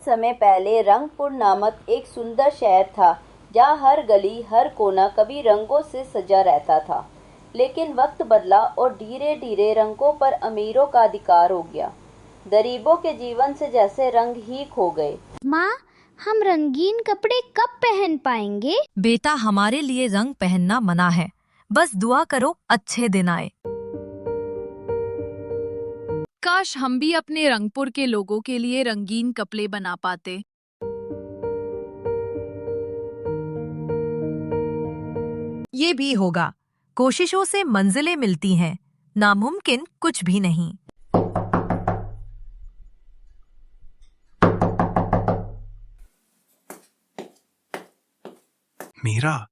समय पहले रंगपुर नामक एक सुंदर शहर था, जहाँ हर गली हर कोना कभी रंगों से सजा रहता था। लेकिन वक्त बदला और धीरे धीरे रंगों पर अमीरों का अधिकार हो गया। गरीबों के जीवन से जैसे रंग ही खो गए। माँ, हम रंगीन कपड़े कब पहन पाएंगे? बेटा, हमारे लिए रंग पहनना मना है। बस दुआ करो अच्छे दिन आए। काश हम भी अपने रंगपुर के लोगों के लिए रंगीन कपड़े बना पाते। ये भी होगा। कोशिशों से मंजिलें मिलती हैं, नामुमकिन कुछ भी नहीं। मीरा,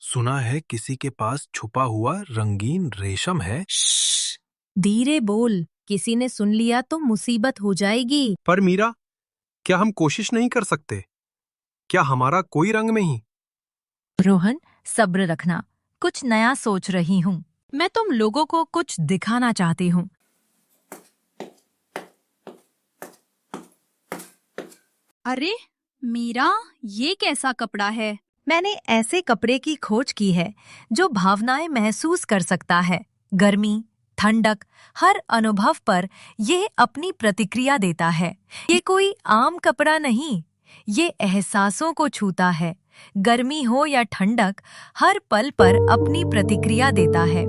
सुना है किसी के पास छुपा हुआ रंगीन रेशम है। श्श्श, धीरे बोल, किसी ने सुन लिया तो मुसीबत हो जाएगी। पर मीरा, क्या हम कोशिश नहीं कर सकते? क्या हमारा कोई रंग में ही? रोहन, सब्र रखना, कुछ नया सोच रही हूँ। मैं तुम लोगों को कुछ दिखाना चाहती हूँ। अरे मीरा, ये कैसा कपड़ा है? मैंने ऐसे कपड़े की खोज की है जो भावनाएं महसूस कर सकता है। गर्मी, ठंडक, हर अनुभव पर ये अपनी प्रतिक्रिया देता है। ये कोई आम कपड़ा नहीं, ये एहसासों को छूता है। गर्मी हो या ठंडक, हर पल पर अपनी प्रतिक्रिया देता है।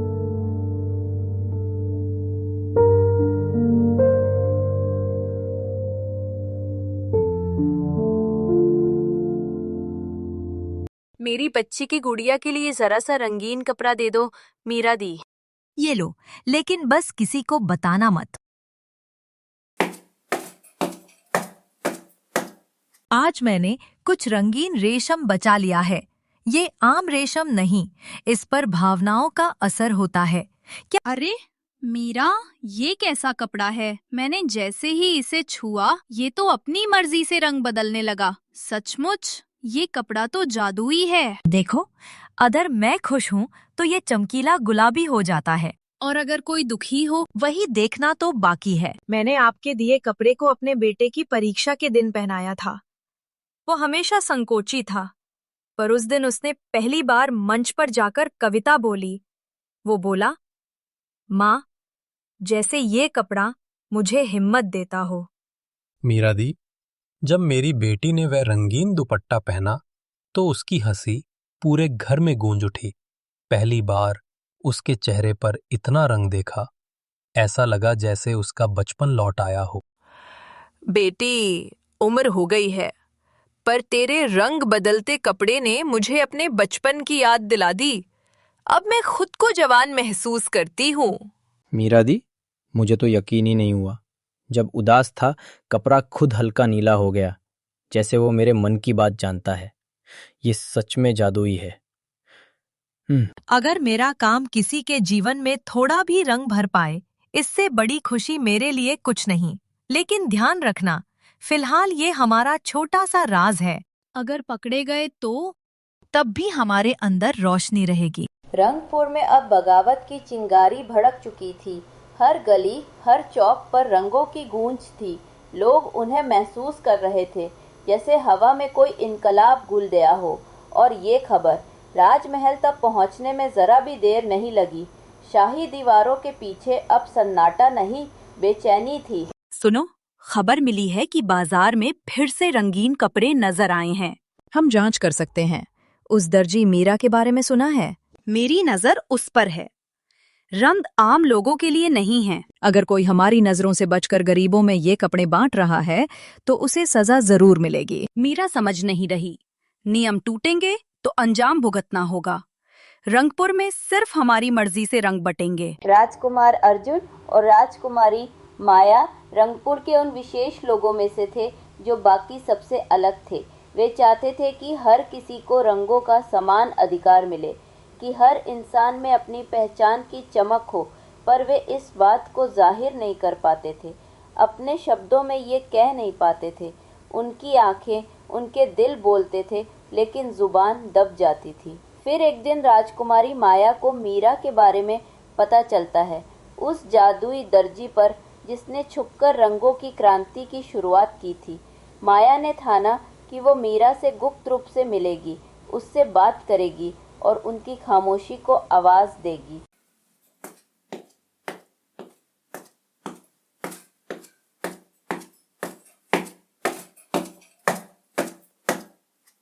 मेरी बच्ची की गुड़िया के लिए जरा सा रंगीन कपड़ा दे दो, मीरा दी। ये लो, लेकिन बस किसी को बताना मत। आज मैंने कुछ रंगीन रेशम बचा लिया है। ये आम रेशम नहीं, इस पर भावनाओं का असर होता है। क्या? अरे मीरा, ये कैसा कपड़ा है? मैंने जैसे ही इसे छुआ, ये तो अपनी मर्जी से रंग बदलने लगा। सचमुच ये कपड़ा तो जादुई है। देखो, अगर मैं खुश हूँ तो ये चमकीला गुलाबी हो जाता है, और अगर कोई दुखी हो? वही देखना तो बाकी है। मैंने आपके दिए कपड़े को अपने बेटे की परीक्षा के दिन पहनाया था। वो हमेशा संकोची था, पर उस दिन उसने पहली बार मंच पर जाकर कविता बोली। वो बोला, माँ, जैसे ये कपड़ा मुझे हिम्मत देता हो। मीरा दी, जब मेरी बेटी ने वह रंगीन दुपट्टा पहना तो उसकी हंसी पूरे घर में गूंज उठी। पहली बार उसके चेहरे पर इतना रंग देखा, ऐसा लगा जैसे उसका बचपन लौट आया हो। बेटी, उम्र हो गई है, पर तेरे रंग बदलते कपड़े ने मुझे अपने बचपन की याद दिला दी। अब मैं खुद को जवान महसूस करती हूँ। मीरा दी, मुझे तो यकीन ही नहीं हुआ। जब उदास था, कपड़ा खुद हल्का नीला हो गया, जैसे वो मेरे मन की बात जानता है। ये सच में जादुई है। अगर मेरा काम किसी के जीवन में थोड़ा भी रंग भर पाए, इससे बड़ी खुशी मेरे लिए कुछ नहीं। लेकिन ध्यान रखना, फिलहाल ये हमारा छोटा सा राज है। अगर पकड़े गए तो? तब भी हमारे अंदर रोशनी रहेगी। रंगपुर में अब बगावत की चिंगारी भड़क चुकी थी। हर गली हर चौक पर रंगों की गूंज थी। लोग उन्हें महसूस कर रहे थे, जैसे हवा में कोई इनकलाब घुल गया हो। और ये खबर राजमहल तक पहुंचने में जरा भी देर नहीं लगी। शाही दीवारों के पीछे अब सन्नाटा नहीं, बेचैनी थी। सुनो, खबर मिली है कि बाजार में फिर से रंगीन कपड़े नजर आए हैं। हम जांच कर सकते हैं। उस दर्जी मीरा के बारे में सुना है? मेरी नजर उस पर है। रंग आम लोगों के लिए नहीं है। अगर कोई हमारी नजरों से बचकर गरीबों में ये कपड़े बांट रहा है तो उसे सजा जरूर मिलेगी। मीरा समझ नहीं रही। नियम टूटेंगे तो अंजाम भुगतना होगा। रंगपुर में सिर्फ हमारी मर्जी से रंग बटेंगे। राजकुमार अर्जुन और राजकुमारी माया रंगपुर के उन विशेष लोगों में से थे जो बाकी सबसे अलग थे। वे चाहते थे कि हर किसी को रंगों का समान अधिकार मिले, कि हर इंसान में अपनी पहचान की चमक हो, पर वे इस बात को जाहिर नहीं कर पाते थे। अपने शब्दों में ये कह नहीं पाते थे। उनकी आंखें, उनके दिल बोलते थे, लेकिन जुबान दब जाती थी। फिर एक दिन राजकुमारी माया को मीरा के बारे में पता चलता है, उस जादुई दर्जी पर जिसने छुपकर रंगों की क्रांति की शुरुआत की थी। माया ने ठाना कि वो मीरा से गुप्त रूप से मिलेगी, उससे बात करेगी और उनकी खामोशी को आवाज देगी।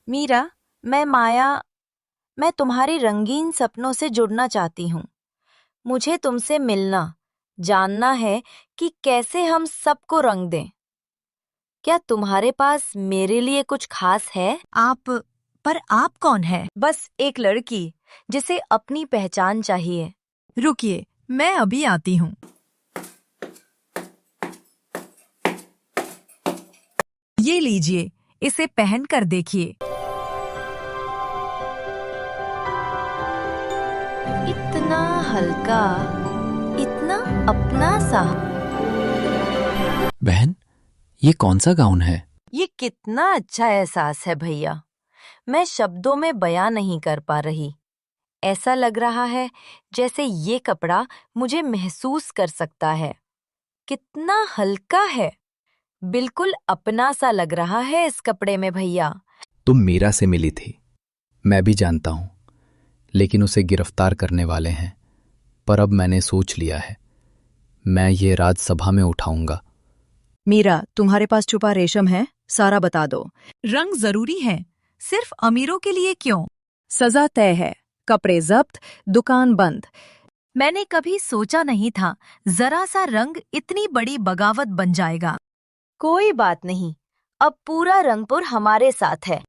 मीरा, मैं तुम्हारे रंगीन सपनों से जुड़ना चाहती हूँ। मुझे तुमसे मिलना, जानना है कि कैसे हम सबको रंग दें। क्या तुम्हारे पास मेरे लिए कुछ खास है? पर आप कौन है? बस एक लड़की जिसे अपनी पहचान चाहिए। रुकिए, मैं अभी आती हूँ। ये लीजिए, इसे पहन कर देखिए। इतना हल्का, इतना अपना सा। बहन, ये कौन सा गाउन है? ये कितना अच्छा एहसास है भैया, मैं शब्दों में बयां नहीं कर पा रही। ऐसा लग रहा है जैसे ये कपड़ा मुझे महसूस कर सकता है। कितना हल्का है, बिल्कुल अपना सा लग रहा है इस कपड़े में भैया। तुम मीरा से मिली थी, मैं भी जानता हूँ, लेकिन उसे गिरफ्तार करने वाले हैं। पर अब मैंने सोच लिया है, मैं ये राजसभा में उठाऊंगा। मीरा, तुम्हारे पास छुपा रेशम है? सारा बता दो। रंग जरूरी है, सिर्फ अमीरों के लिए क्यों? सजा तय है, कपड़े जब्त, दुकान बंद। मैंने कभी सोचा नहीं था जरा सा रंग इतनी बड़ी बगावत बन जाएगा। कोई बात नहीं, अब पूरा रंगपुर हमारे साथ है।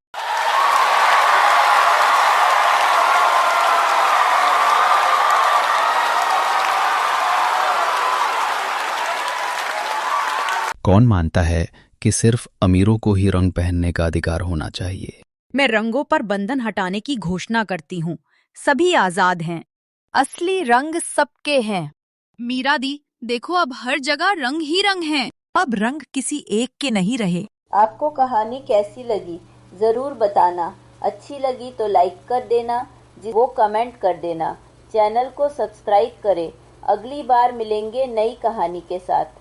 कौन मानता है कि सिर्फ अमीरों को ही रंग पहनने का अधिकार होना चाहिए? मैं रंगों पर बंधन हटाने की घोषणा करती हूँ। सभी आजाद हैं। असली रंग सबके हैं। मीरा दी, देखो अब हर जगह रंग ही रंग हैं। अब रंग किसी एक के नहीं रहे। आपको कहानी कैसी लगी जरूर बताना। अच्छी लगी तो लाइक कर देना, वो कमेंट कर देना। चैनल को सब्सक्राइब करें। अगली बार मिलेंगे नई कहानी के साथ।